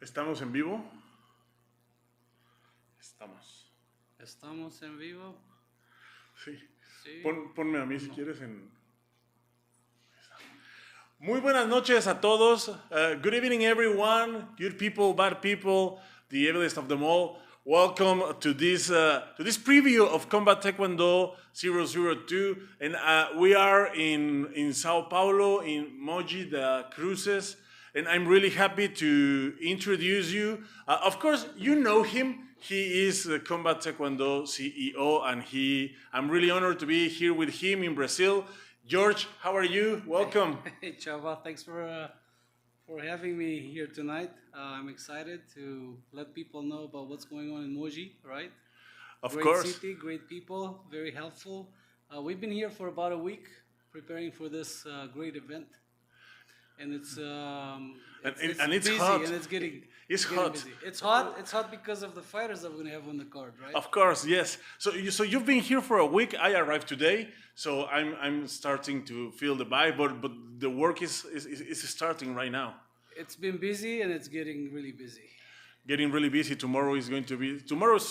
¿Estamos en vivo? Estamos. ¿Estamos en vivo? Sí. Sí. Ponme a mí si No. quieres en... Muy buenas noches a todos. Good evening, everyone. Good people, bad people, the evilest of them all. Welcome to this preview of Kombat Taekwondo 002. And we are in Sao Paulo, in Mogi de Cruces. And I'm really happy to introduce you. Of course, you know him. He is the Combat Taekwondo CEO, and I'm really honored to be here with him in Brazil. George, how are you? Welcome. Hey, Chava, thanks for having me here tonight. I'm excited to let people know about what's going on in Moji, right? Of Great course. city, great people, very helpful. We've been here for about a week preparing for this great event. And it's it's busy hot. and it's getting hot. busy. It's hot. It's hot because of the fighters that we're gonna have on the card, right? Of course, yes. So you've been here for a week. I arrived today, so I'm starting to feel the vibe. But the work is starting right now. It's been busy and it's getting really busy. Getting really busy. Tomorrow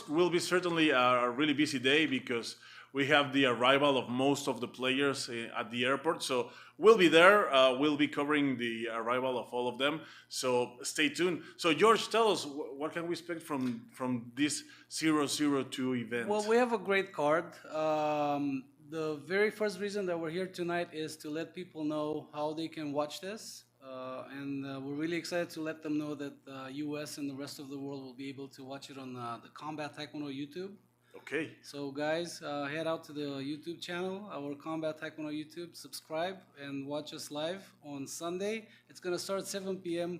will be certainly a really busy day because we have the arrival of most of the players at the airport. So we'll be there. We'll be covering the arrival of all of them. So stay tuned. So George, tell us what can we expect from this 002 event? Well, we have a great card. The very first reason that we're here tonight is to let people know how they can watch this. And we're really excited to let them know that the US and the rest of the world will be able to watch it on the Kombat Taekwondo YouTube. Okay. So guys, head out to the YouTube channel, our Kombat Taekwondo YouTube, subscribe and watch us live on Sunday. It's gonna start 7 p.m.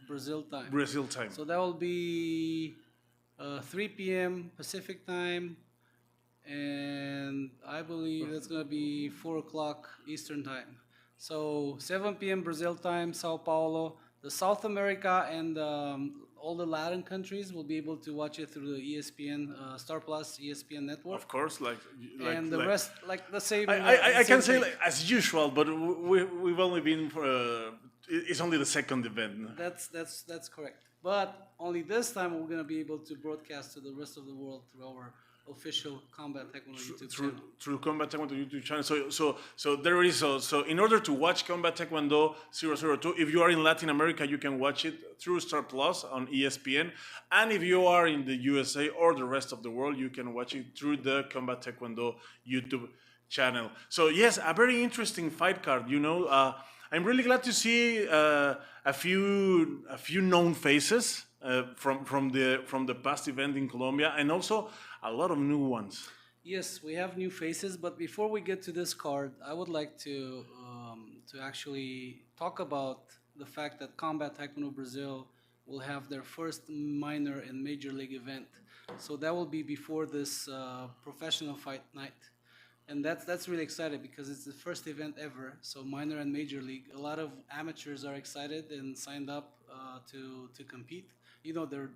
Brazil time. Brazil time. So that will be 3 p.m. Pacific time, and I believe that's gonna be 4 o'clock Eastern time. So 7 p.m. Brazil time, Sao Paulo. The South America and all the Latin countries will be able to watch it through the ESPN Star Plus ESPN network. Of course, And the rest, like the same. I can say thing. like, as usual, but we've only been for it's only the second event. That's correct. But only this time we're gonna be able to broadcast to the rest of the world through our official Kombat Taekwondo YouTube channel. Through Kombat Taekwondo YouTube channel. So there is so in order to watch Kombat Taekwondo 002, if you are in Latin America, you can watch it through Star Plus on ESPN, and if you are in the USA or the rest of the world, you can watch it through the Kombat Taekwondo YouTube channel. So yes, a very interesting fight card. I'm really glad to see a few known faces from the past event in Colombia, and also a lot of new ones. Yes, we have new faces, but before we get to this card, I would like to actually talk about the fact that Combat Taekwondo Brazil will have their first minor and major league event. So that will be before this professional fight night. And that's really exciting because it's the first event ever. So minor and major league. A lot of amateurs are excited and signed up to compete. They're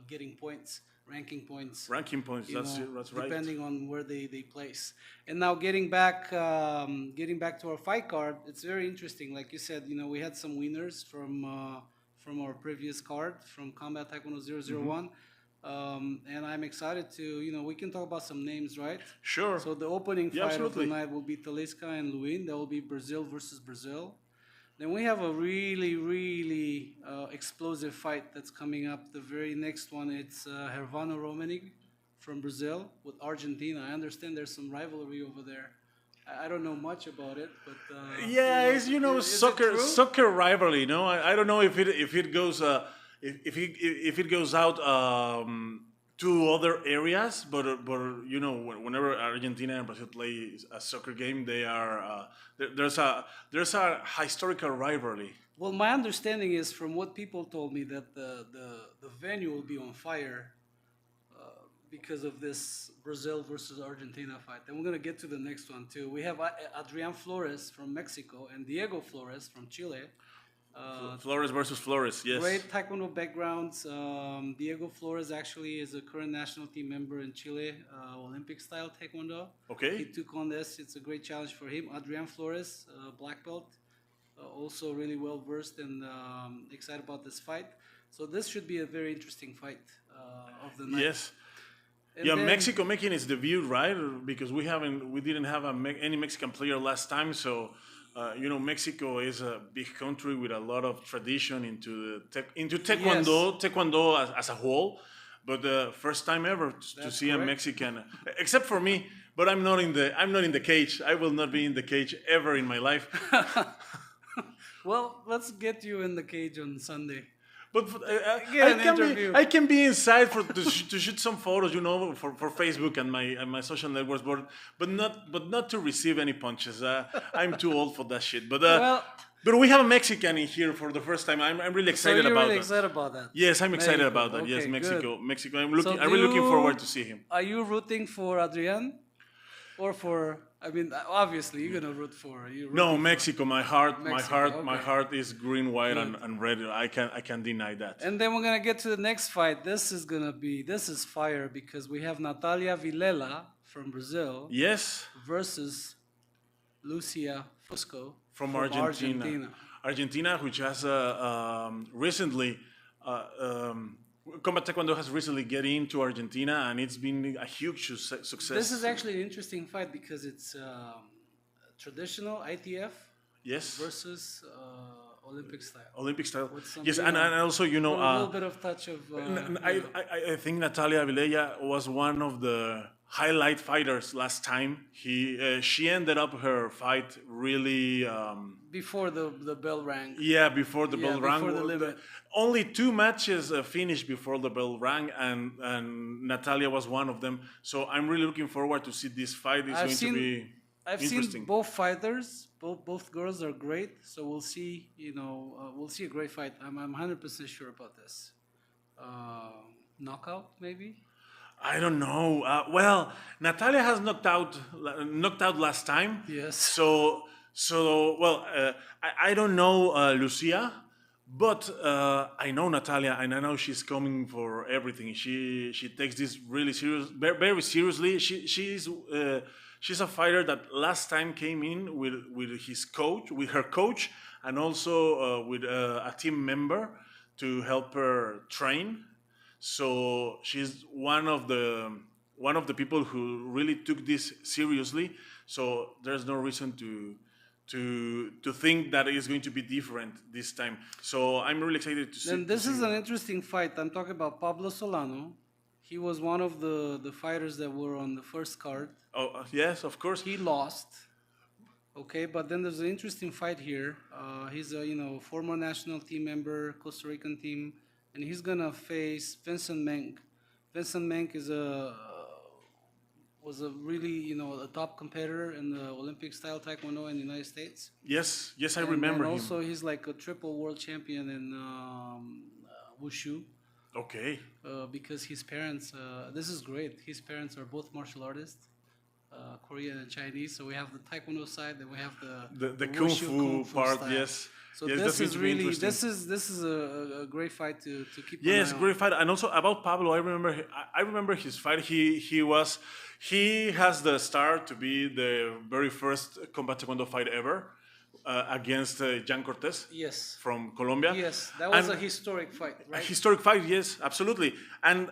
getting points, ranking points. Ranking points. That's right. Depending on where they place. And now getting back to our fight card, it's very interesting. Like you said, we had some winners from our previous card from Combat Taekwondo 001. And I'm excited to, we can talk about some names, right? Sure. So the opening fight absolutely. of the night will be Talisca and Luin. That will be Brazil versus Brazil. Then we have a really, really explosive fight that's coming up. The very next one, it's Hervano Romenig from Brazil with Argentina. I understand there's some rivalry over there. I don't know much about it, but yeah, it's soccer rivalry. I don't know if it goes if it goes out to other areas, but whenever Argentina and Brazil play a soccer game, they are there's a historical rivalry. Well, my understanding is from what people told me that the venue will be on fire because of this Brazil versus Argentina fight. Then we're gonna get to the next one too. We have Adrian Flores from Mexico and Diego Flores from Chile. Flores versus Flores, yes. Great Taekwondo backgrounds. Diego Flores actually is a current national team member in Chile, Olympic style Taekwondo. Okay. He took on this. It's a great challenge for him. Adrian Flores, black belt. also really well versed and excited about this fight. So this should be a very interesting fight of the night. Yes. And Yeah, then, Mexico making its debut, right? Because we didn't have any Mexican player last time, so Mexico is a big country with a lot of tradition into Taekwondo, Yes. Taekwondo as a whole. But the first time ever to That's see a correct. Mexican, except for me. But I'm not in the cage. I will not be in the cage ever in my life. Well, let's get you in the cage on Sunday. But Get an interview. I can be inside to shoot some photos, for Facebook and my social networks, but not to receive any punches. I'm too old for that shit. But Well, but we have a Mexican in here for the first time. I'm really so excited you're about really that. excited about that. Yes, I'm excited Mexico. about that. Yes, Okay, Mexico, good. Mexico. So I'm really looking forward to see him. Are you rooting for Adrian, or for? I mean, obviously you're gonna root for. No, Mexico. My heart, Mexico, my okay. heart is green, white, Good. and red. I can deny that. And then we're gonna get to the next fight. This is fire because we have Natalia Vilela from Brazil Yes, versus Lucia Fusco from Argentina. Argentina, which has recently, Combat Taekwondo has recently get into Argentina, and it's been a huge success. This is actually an interesting fight because it's traditional ITF yes, versus Olympic style. Olympic style. With some, Yes, you and, know, and also A little bit of touch of. I think Natalia Vilella was one of the highlight fighters last time. She ended up her fight really. Before the bell rang. Yeah, before the bell rang. before the limit. Only 2 matches finished before the bell rang, and Natalia was one of them. So I'm really looking forward to see this fight. It's going to be I've interesting. seen both fighters. Both girls are great. So we'll see. We'll see a great fight. I'm 100% sure about this. Knockout maybe. I don't know. Well, Natalia has knocked out last time. Yes. So well, I don't know Lucia, but I know Natalia, and I know she's coming for everything. She takes this really very, very seriously. She's a fighter that last time came in with her coach, and also with a team member to help her train. So she's one of the people who really took this seriously. So there's no reason to think that it is going to be different this time. So I'm really excited to see. Then this is an interesting fight. I'm talking about Pablo Solano. He was one of the fighters that were on the first card. Oh yes, of course. He lost. Okay, but then there's an interesting fight here. He's a former national team member, Costa Rican team, and he's gonna face Vincent Menk. Vincent Menk was a really a top competitor in the Olympic style Taekwondo in the United States. Yes, I And remember then him. also he's like a triple world champion in wushu. Okay. Because his parents, this is great. His parents are both martial artists, Korean and Chinese. So we have the Taekwondo side, then we have The kung wushu, fu part, style. yes. So Yes, this that's going is to be really interesting. this is a great fight to keep. Yes, an eye great fight. And also about Pablo, I remember his fight. He has the star to be the very first Combat Taekwondo fight ever against Jan Cortez Yes. from Colombia. Yes, that was And a historic fight, a right? historic fight, yes, absolutely. And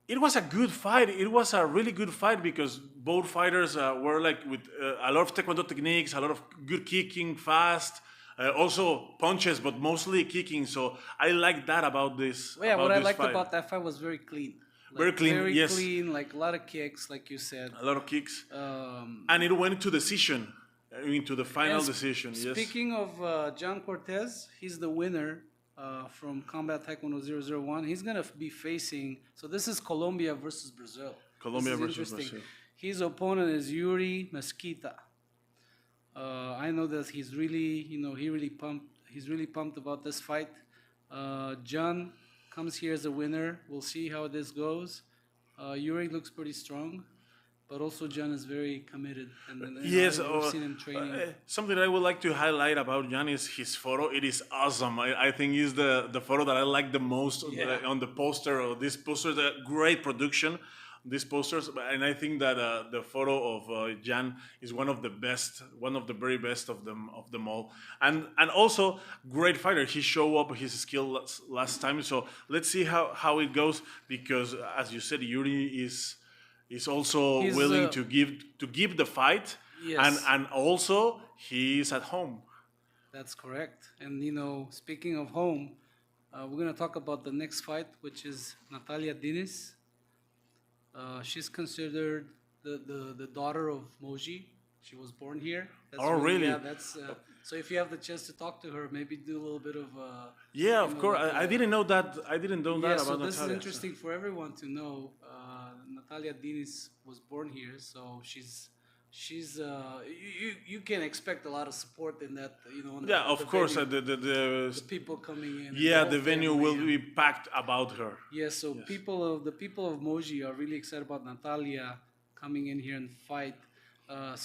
it was a good fight. It was a really good fight because both fighters were like with a lot of Taekwondo techniques, a lot of good kicking, fast. Also punches, but mostly kicking. So I like that about this. Well, yeah, about what I this liked fight. about that fight was very clean. Very clean, Very yes. clean, like a lot of kicks, like you said. A lot of kicks, Um, and it went to decision, into the final and decision. Yes. Speaking of John Cortez, he's the winner from Combat Taekwondo 001. He's going to be facing, so this is Colombia versus Brazil. Colombia This is versus interesting. Brazil. His opponent is Yuri Mesquita. I know that he's really, he's really pumped about this fight. John comes here as a winner. We'll see how this goes. Yuri looks pretty strong, but also John is very committed. And Yes, we've seen him training. something that I would like to highlight about Jan is his photo. It is awesome. I think it's the photo that I like the most Yeah. on the poster. Or this poster, the great production. these posters, and I think that the photo of Jan is one of the best, one of the very best of them all, and also great fighter. He showed up his skill last time, so let's see how it goes, because as you said, Yuri is also He's willing to give the fight, yes, and also he is at home. that's correct. And you know, speaking of home, we're gonna talk about the next fight, which is Natalia Diniz. She's considered the daughter of Moji. She was born here. That's Oh, really, really? yeah. That's so. If you have the chance to talk to her, maybe do a little bit of Yeah, you of know, course. like I didn't know that. I didn't know yeah. that So about this is Natalia. interesting for everyone to know. Natalia Diniz was born here, so you can expect a lot of support in that, you know, Yeah, at the of course. venue, The the people coming in, and the yeah, whole the venue family, will and be packed about her. yeah, so Yes. the people of Moji are really excited about Natalia coming in here and fight.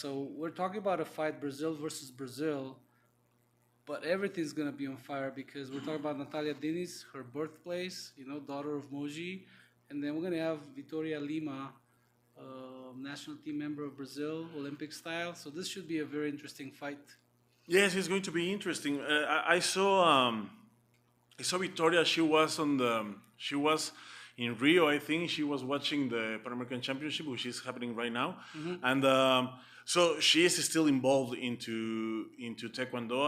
So we're talking about a fight, Brazil versus Brazil, but everything's gonna be on fire because we're talking about Natalia Diniz, her birthplace, you know, daughter of Moji, and then we're gonna have Vitoria Lima, national team member of Brazil, Olympic style. So this should be a very interesting fight. Yes, it's going to be interesting. I saw Victoria. She was in Rio. I think she was watching the Pan American Championship, which is happening right now, and so she is still involved into Taekwondo.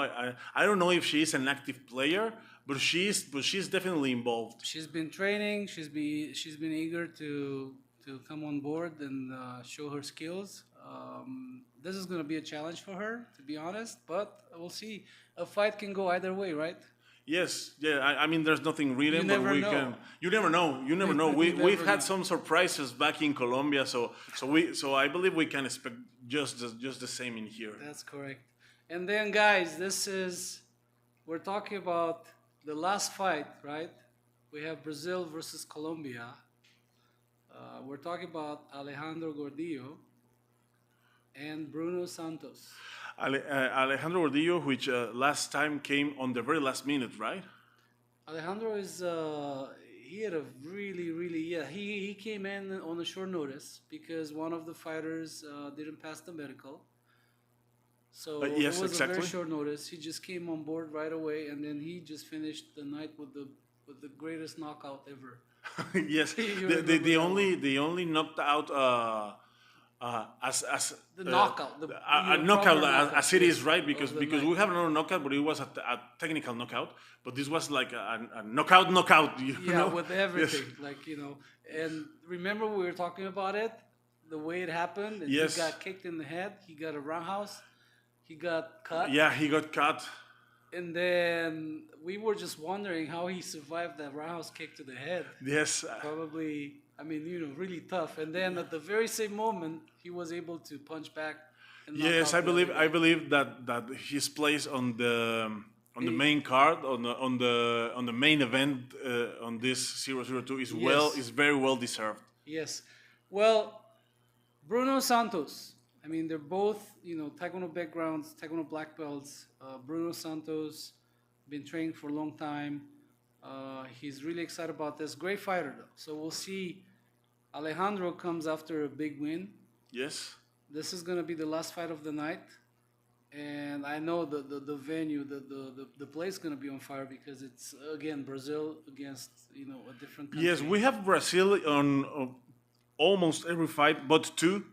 I don't know if she is an active player, but she's definitely involved. She's been training. She's been eager to come on board and show her skills. This is going to be a challenge for her, to be honest. But we'll see. A fight can go either way, right? Yes, yeah. I mean, there's nothing You written, but never we know. can. You never know. You never know. You We've never had know. some surprises back in Colombia, so I believe we can expect just the same in here. That's correct. And then, guys, we're talking about the last fight, right? We have Brazil versus Colombia. We're talking about Alejandro Gordillo and Bruno Santos. Alejandro Gordillo, which last time came on the very last minute, right? Alejandro he had a really, yeah, he came in on a short notice because one of the fighters didn't pass the medical. So Yes, it was a exactly. very short notice. He just came on board right away, and then he just finished the night with the greatest knockout ever. Yes, You the, remember that one? the only knocked out as The knockout, the a you know, knockout proper as it is, yes, right? of the Because night. we have another knockout, but it was a technical knockout. But this was like a knockout. You Yeah, know? with everything, like, you know. And remember we were talking about it, the way it happened. And Yes. He got kicked in the head. He got a roundhouse. He got cut. Yeah, he got cut. And then we were just wondering how he survived that roundhouse kick to the head. Yes, Probably, I mean, you know, really tough. And then at the very same moment, he was able to punch back. And knock yes, out I the believe other I guy. believe that his place on the main card on the main event on this 002 is Yes. is very well deserved. Yes. Well, Bruno Santos. I mean, they're both, you know, Taekwondo backgrounds, Taekwondo black belts. Bruno Santos, been training for a long time. He's really excited about this. Great fighter, though. So we'll see. Alejandro comes after a big win. Yes. This is going to be the last fight of the night. And I know the venue, the place is going to be on fire because it's, again, Brazil against, you know, a different country. Yes, we have Brazil on almost every fight, but two.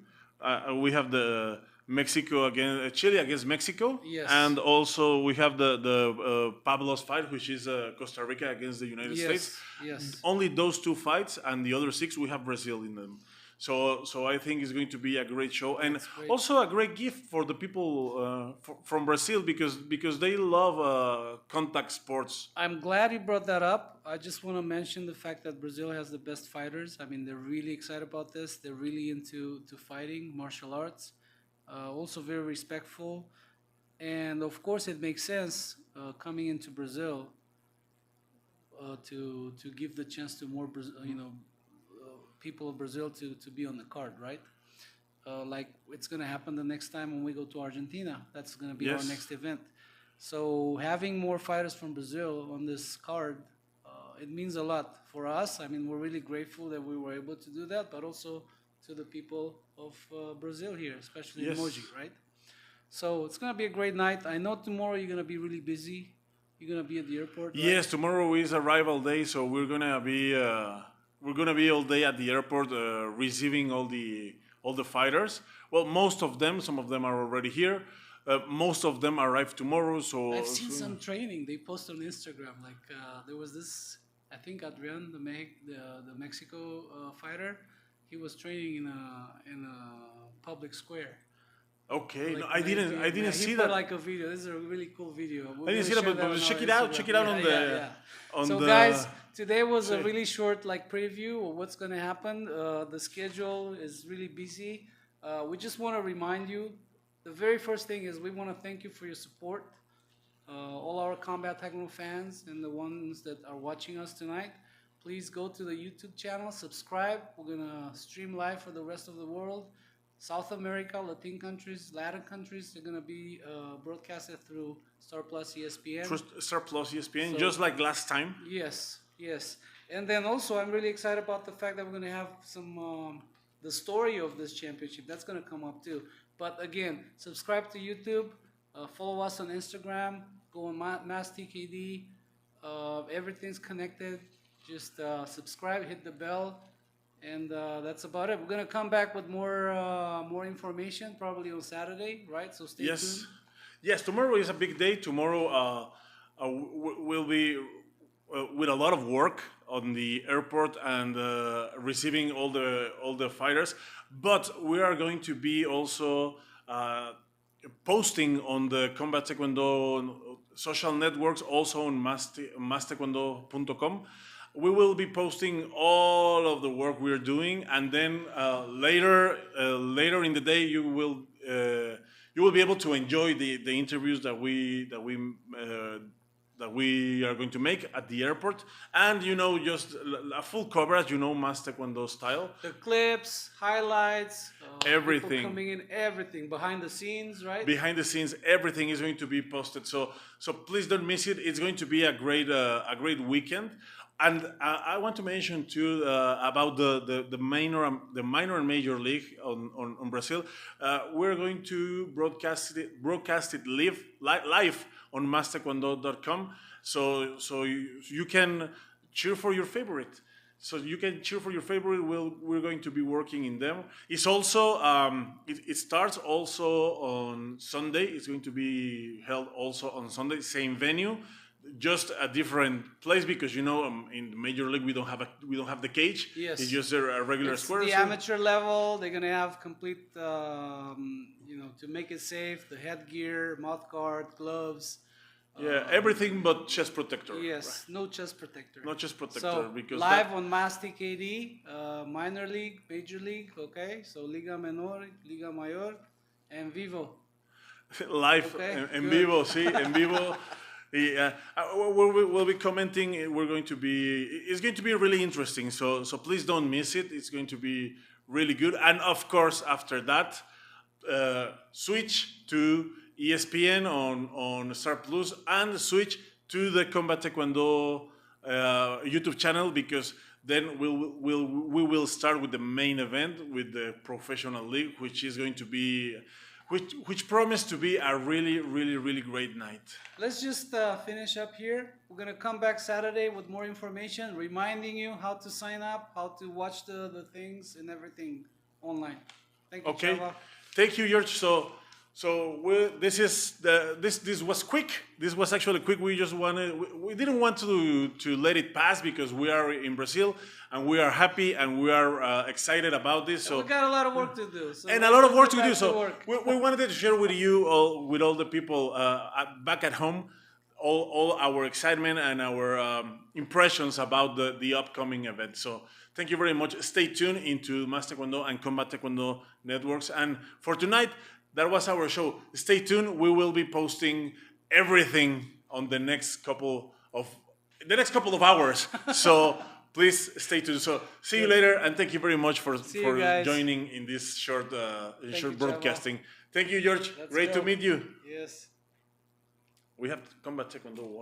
We have the Mexico against Chile against Mexico, Yes. and also we have the Pablo's fight, which is Costa Rica against the United States. Yes. Only those two fights, and the other six we have Brazil in them. So I think it's going to be a great show, and great. also a great gift for the people from Brazil because they love contact sports. I'm glad you brought that up. I just want to mention the fact that Brazil has the best fighters. I mean, they're really excited about this. They're really into fighting, martial arts. Also very respectful, and of course, it makes sense coming into Brazil to give the chance to more, people of Brazil to be on the card, right? Like it's gonna happen the next time when we go to Argentina. That's gonna be our Yes. next event. So having more fighters from Brazil on this card it means a lot for us. I mean, we're really grateful that we were able to do that, but also to the people of Brazil here, especially in Yes. Moji, right? So it's gonna be a great night. I know tomorrow you're gonna be really busy. You're gonna be at the airport, right? Yes, tomorrow is arrival day, so we're gonna be all day at the airport receiving all the fighters. Well, most of them. Some of them are already here. Most of them arrive tomorrow. So I've seen some training they post on Instagram. Like there was this, I think Adrian, the Mexico fighter, he was training in a public square. Okay, Like no, I didn't. I didn't he see put that. like a video. This is a really cool video. I didn't see that, but check it out. Check it out on the on So the. guys, today was a Say. really short like preview of what's gonna happen. The schedule is really busy. We just want to remind you. The very first thing is we want to thank you for your support. All our Kombat Taekwondo fans and the ones that are watching us tonight. Please go to the YouTube channel, subscribe. We're gonna stream live for the rest of the world. South America, Latin countries, Latin countries, they're going to be broadcasted through Star Plus ESPN. Star Plus ESPN, So- just like last time. Yes, yes. And then also, I'm really excited about the fact that we're going to have some, the story of this championship. That's going to come up too. But again, subscribe to YouTube, follow us on Instagram, go on MassTKD. Everything's connected. Just subscribe, hit the bell. And that's about it. We're gonna come back with more information probably on Saturday, right? So stay Yes, tuned. yes. Tomorrow is a big day. Tomorrow will be with a lot of work on the airport and receiving all the fighters. But we are going to be also posting on the Kombat Taekwondo social networks, also on masstaekwondo.com. We will be posting all of the work we're doing, and then later in the day you will be able to enjoy the interviews that we are going to make at the airport, and just a full coverage, Mass Taekwondo style. The clips, highlights, Everything. people coming in, everything behind the scenes, right? Behind the scenes, everything is going to be posted. So please don't miss it. It's going to be a great weekend. And I want to mention too about the minor and major league on Brazil. We're going to broadcast it live on masstaekwondo.com. So you can cheer for your favorite. So you can cheer for your favorite. We're going to be working in them. It's also it starts also on Sunday. It's going to be held also on Sunday, same venue. Just a different place because in the major league we don't have the cage. Yes. It's just a regular It's square. the So- amateur level. They're gonna have complete, to make it safe, the headgear, mouth guard, gloves. Yeah, everything but chest protector. Yes, no chest protector. Not chest protector So because live on Mass TKD, minor league, major league, okay. So Liga Menor, Liga Mayor, and Vivo. live Okay, en good. vivo, sí, en vivo. Yeah, we'll be commenting. It's going to be really interesting. So please don't miss it. It's going to be really good. And of course, after that, switch to ESPN on Star Plus and switch to the Kombat Taekwondo YouTube channel because then we will start with the main event with the professional league, which is going to be. Which promised to be a really, really, really great night. Let's just finish up here. We're gonna come back Saturday with more information, reminding you how to sign up, how to watch the things and everything online. Thank you, Okay, Chava. thank you, George. This was quick. This was actually quick. We didn't want to let it pass because we are in Brazil and we are happy and we are excited about this. So We got a lot of work to do. So and a let's lot of get work to back do. So work. we wanted to share with you all, with all the people back at home, all our excitement and our impressions about the upcoming event. So thank you very much. Stay tuned into Mass Taekwondo and Kombat Taekwondo networks. And for tonight, that was our show. Stay tuned. We will be posting everything on the next couple of hours. So please stay tuned. So see you later, and thank you very much for you guys. joining in this short you, short Chava. broadcasting. Thank you, George. Let's Great to go. meet you. Yes. We have Kombat Taekwondo water.